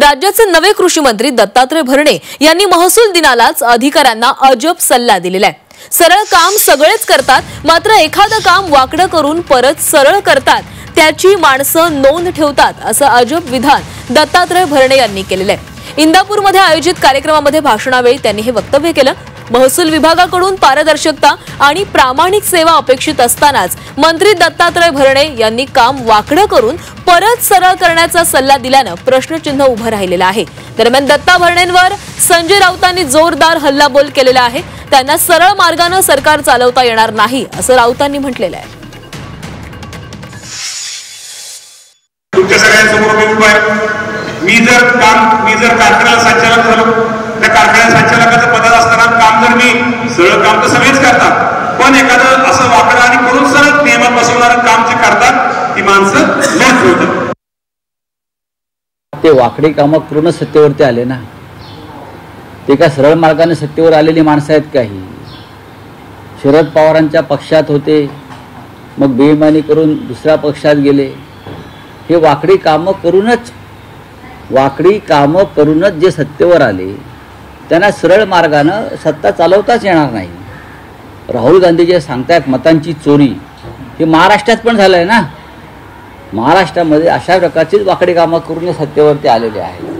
राज्याचे नवे कृषी मंत्री दत्तात्रय भरणे यांनी महसूल दिनालाच अधिकाऱ्यांना अजब सल्ला दिलेला आहे। सरळ काम सगळेच करतात, मात्र एखादं काम वाकडं करून परत सरळ करतात, त्याची माणसं नोंद ठेवतात, असं अजब विधान दत्तात्रय भरणे यांनी केलेलं आहे। इंदापूरमध्ये आयोजित कार्यक्रमामध्ये भाषणावेळी त्यांनी हे वक्तव्य केलं। महसूल विभागाकडून पारदर्शकता आणि प्रामाणिक सेवा अपेक्षित असतानाच मंत्री दत्तात्रय भरणे यांनी काम वाकडं करून परत सरळ करण्याचा सल्ला दिल्यानं प्रश्नचिन्ह उभं राहिलेलं आहे। दरम्यान दत्ता भरणेंवर संजय राऊतांनी जोरदार हल्लाबोल केलेला आहे। त्यांना सरळ मार्गाने सरकार चालवता येणार नाही असं राऊतांनी म्हटलेलं आहे। तुमच्या सगळ्यांसमोर मी उभा आहे। मी जर कारखान्याला संचालक झालो, त्या कारखान्यात संचालकाचं पदात असताना काम जर मी सरळ काम तर सगळेच करतात, पण एखादं असं वाकडं आणि करून सरळ नियमात बसवणारं काम जे करतात ती माणसं नोंद ठेवतात। ते वाकडी कामं करून सत्तेवरती आले ना, ते काय सरळ मार्गाने सत्तेवर आलेली माणसं आहेत काही? शरद पवारांच्या पक्षात होते, मग बेईमानी करून दुसऱ्या पक्षात गेले। हे वाकडी कामं करूनच जे सत्तेवर आले त्यांना सरळ मार्गाने सत्ता चालवताच येणार नाही। राहुल गांधी जे सांगतायत मतांची चोरी, हे महाराष्ट्रात पण झालंय ना। महाराष्ट्रामध्ये अशा प्रकारचीच वाकडी कामं करून सत्तेवरती आलेले आहेत।